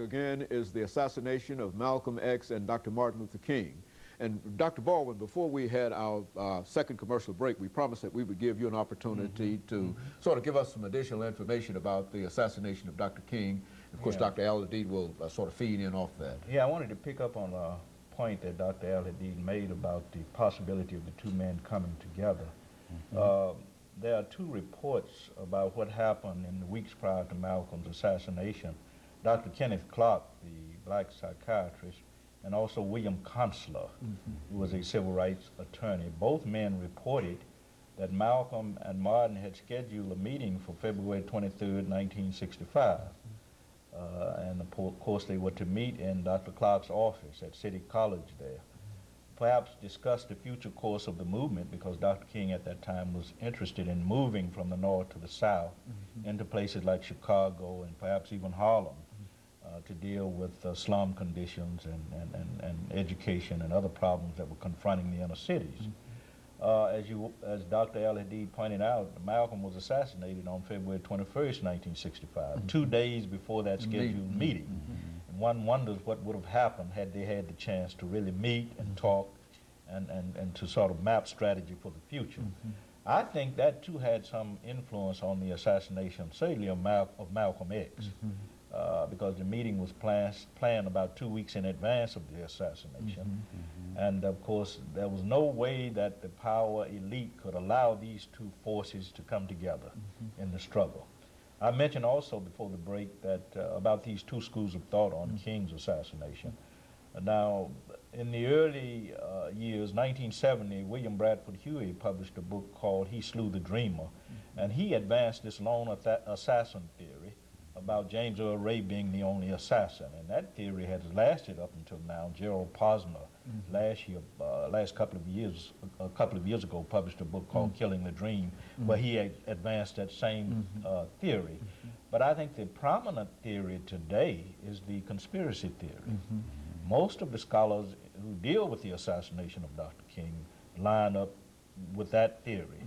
again is the assassination of Malcolm X and Dr. Martin Luther King. And Dr. Baldwin, before we had our second commercial break, we promised that we would give you an opportunity to sort of give us some additional information about the assassination of Dr. King. Of course, Dr. AAl-Hadid will sort of feed in off that. Yeah, I wanted to pick up on a point that Dr. AAl-Hadid made about the possibility of the two men coming together. There are two reports about what happened in the weeks prior to Malcolm's assassination. Dr. Kenneth Clark, the black psychiatrist, and also William Consular, who was a civil rights attorney. Both men reported that Malcolm and Martin had scheduled a meeting for February 23rd, 1965. And of course they were to meet in Dr. Clark's office at City College there. Perhaps discuss the future course of the movement, because Dr. King at that time was interested in moving from the north to the south into places like Chicago and perhaps even Harlem to deal with slum conditions and education and other problems that were confronting the inner cities. As Dr. AAl-Hadid pointed out, Malcolm was assassinated on February 21st, 1965, 2 days before that scheduled meeting. And one wonders what would have happened had they had the chance to really meet and talk and to sort of map strategy for the future. I think that too had some influence on the assassination, certainly of Malcolm X, because the meeting was planned about 2 weeks in advance of the assassination. And of course, there was no way that the power elite could allow these two forces to come together in the struggle. I mentioned also before the break that about these two schools of thought on King's assassination. Now, in the early years, 1970, William Bradford Huey published a book called He Slew the Dreamer, and he advanced this lone assassin theory about James Earl Ray being the only assassin, and that theory has lasted up until now. Gerald Posner a couple of years ago published a book called Killing the Dream, where he advanced that same theory. But I think the prominent theory today is the conspiracy theory. Most of the scholars who deal with the assassination of Dr. King line up with that theory,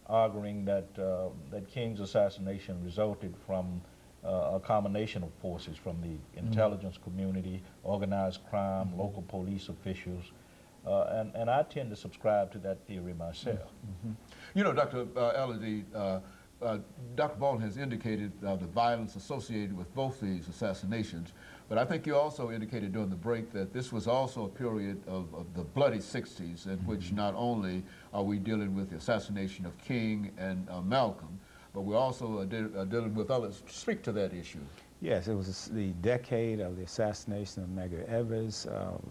arguing that that King's assassination resulted from a combination of forces from the intelligence community, organized crime, local police officials, and I tend to subscribe to that theory myself. You know, Dr. AAl-Hadid, Dr. Baldwin has indicated the violence associated with both these assassinations, but I think you also indicated during the break that this was also a period of the bloody 60s in which not only are we dealing with the assassination of King and Malcolm, but we're also dealing with others. Speak to that issue. Yes, it was the decade of the assassination of Medgar Evers,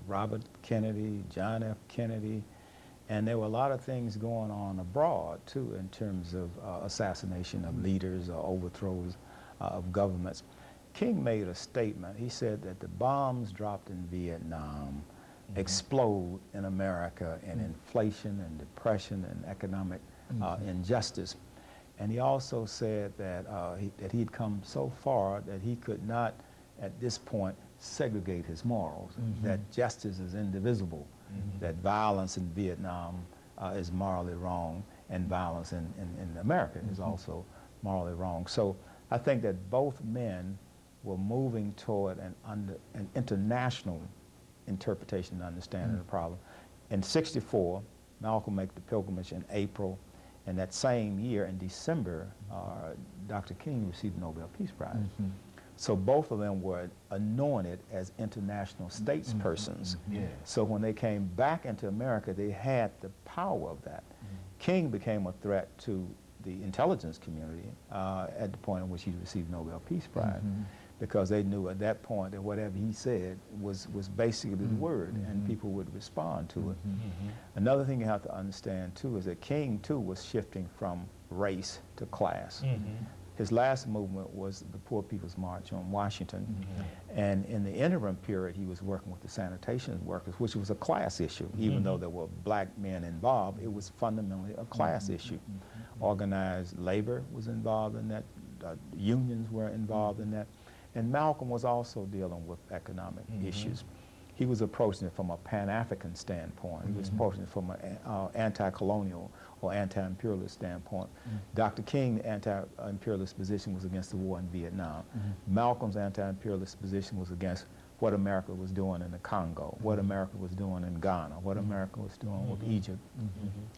Robert Kennedy, John F. Kennedy, and there were a lot of things going on abroad, too, in terms of assassination of leaders or overthrows of governments. King made a statement. He said that the bombs dropped in Vietnam explode in America in inflation and depression and economic injustice. And he also said that he'd come so far that he could not, at this point, segregate his morals, that justice is indivisible, that violence in Vietnam is morally wrong, and violence in America is also morally wrong. So I think that both men were moving toward an international interpretation and understanding of the problem. In '64, Malcolm made the pilgrimage in April, and that same year, in December, Dr. King received the Nobel Peace Prize. So both of them were anointed as international statespersons. So when they came back into America, they had the power of that. King became a threat to the intelligence community at the point in which he received the Nobel Peace Prize, because they knew at that point that whatever he said was basically the word, and people would respond to it. Another thing you have to understand, too, is that King, too, was shifting from race to class. His last movement was the Poor People's March on Washington, and in the interim period, he was working with the sanitation workers, which was a class issue. Even though there were black men involved, it was fundamentally a class issue. Organized labor was involved in that, unions were involved in that, and Malcolm was also dealing with economic issues. He was approaching it from a Pan-African standpoint. He was approaching it from an anti-colonial or anti-imperialist standpoint. Dr. King's anti-imperialist position was against the war in Vietnam. Malcolm's anti-imperialist position was against what America was doing in the Congo, what America was doing in Ghana, what America was doing with Egypt.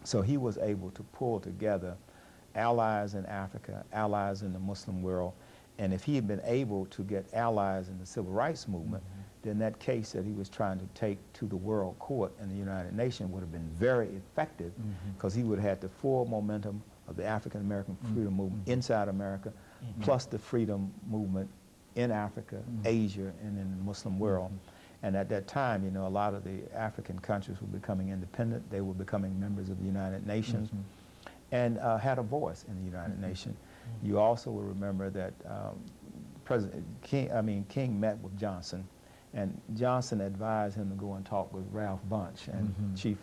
So he was able to pull together allies in Africa, allies in the Muslim world, and if he had been able to get allies in the civil rights movement, then that case that he was trying to take to the World Court and the United Nations would have been very effective, because he would have had the full momentum of the African American freedom movement inside America, plus the freedom movement in Africa, Asia, and in the Muslim world. And at that time, you know, a lot of the African countries were becoming independent. They were becoming members of the United Nations and had a voice in the United Nations. You also will remember that President King met with Johnson, and Johnson advised him to go and talk with Ralph Bunche and Chief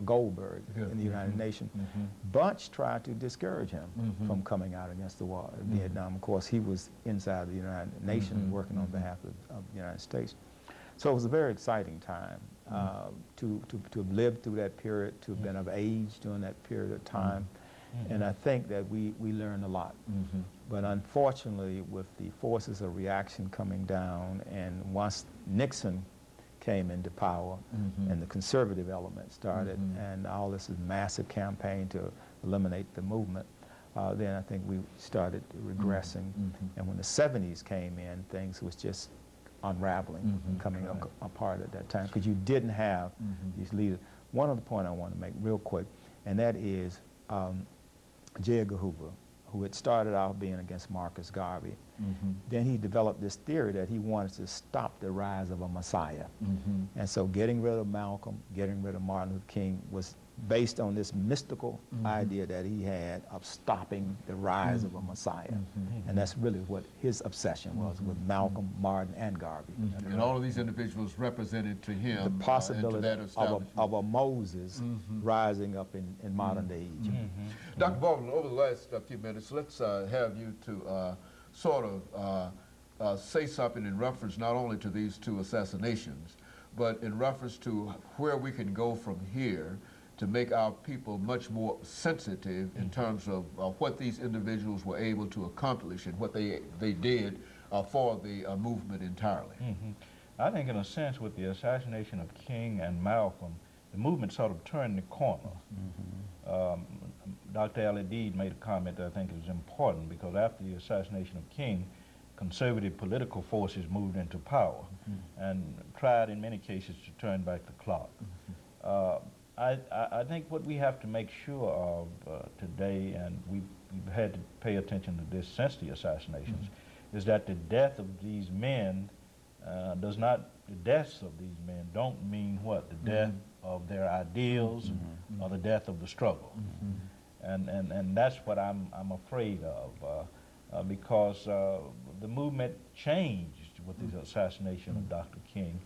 Goldberg in the United Nations. Bunche tried to discourage him from coming out against the war in Vietnam. Of course, he was inside the United Nations working on behalf of the United States. So it was a very exciting time to have lived through that period, to have been of age during that period of time. And I think that we learned a lot. But unfortunately, with the forces of reaction coming down, and once Nixon came into power and the conservative element started, and all this massive campaign to eliminate the movement, then I think we started regressing. And when the 70s came in, things was just unraveling, coming apart at that time, because you didn't have these leaders. One other point I want to make real quick, and that is J. Edgar Hoover, who had started out being against Marcus Garvey. Then he developed this theory that he wanted to stop the rise of a Messiah. And so getting rid of Malcolm, getting rid of Martin Luther King was based on this mystical idea that he had of stopping the rise of a Messiah. And that's really what his obsession was with Malcolm, Martin, and Garvey. And all of these individuals represented to him the possibility and to that of a Moses rising up in modern day Egypt. Dr. Baldwin, over the last few minutes, let's have you to sort of say something in reference not only to these two assassinations, but in reference to where we can go from here to make our people much more sensitive in terms of what these individuals were able to accomplish and what they did for the movement entirely. I think in a sense with the assassination of King and Malcolm, the movement sort of turned the corner. Dr. AAl-Hadid made a comment that I think is important, because after the assassination of King, conservative political forces moved into power and tried in many cases to turn back the clock. I think what we have to make sure of today, and we've had to pay attention to this since the assassinations, is that the death of these men the deaths of these men don't mean what? The death of their ideals or the death of the struggle. And that's what I'm afraid of, because the movement changed with the assassination of Dr. King.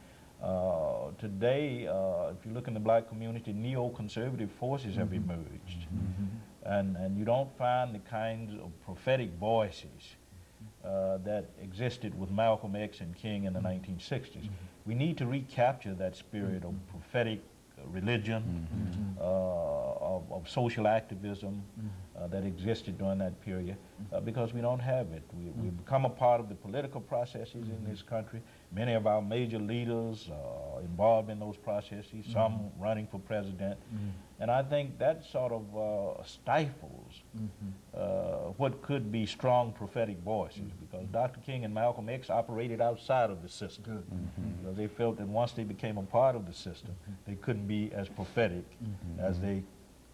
Today, if you look in the black community, neoconservative forces have emerged. And you don't find the kinds of prophetic voices that existed with Malcolm X and King in the 1960s. We need to recapture that spirit of prophetic religion, of social activism that existed during that period, because we don't have it. We've become a part of the political processes in this country. Many of our major leaders are involved in those processes, some running for president. And I think that sort of stifles what could be strong prophetic voices, because Dr. King and Malcolm X operated outside of the system. Because they felt that once they became a part of the system, they couldn't be as prophetic as they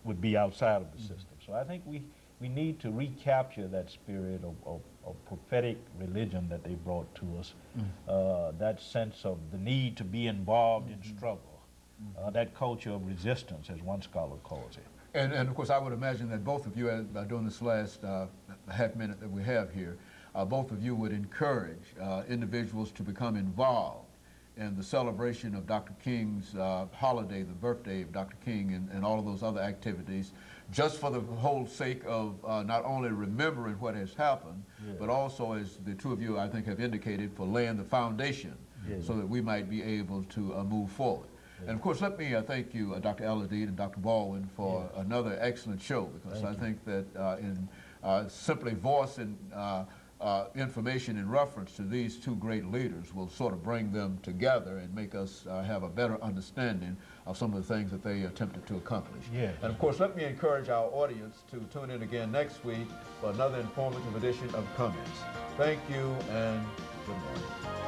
would be outside of the system. So I think we need to recapture that spirit of prophetic religion that they brought to us, that sense of the need to be involved in struggle, that culture of resistance, as one scholar calls it. And of course, I would imagine that both of you, during this last half minute that we have here, both of you would encourage individuals to become involved in the celebration of Dr. King's holiday, the birthday of Dr. King, and all of those other activities, just for the whole sake of not only remembering what has happened, but also, as the two of you, I think, have indicated, for laying the foundation so that we might be able to move forward. And of course, let me thank you, Dr. Al-Hadid and Dr. Baldwin, for another excellent show, because I think that in simply voicing information in reference to these two great leaders will sort of bring them together and make us have a better understanding of some of the things that they attempted to accomplish. And of course, let me encourage our audience to tune in again next week for another informative edition of Comments. Thank you and good morning.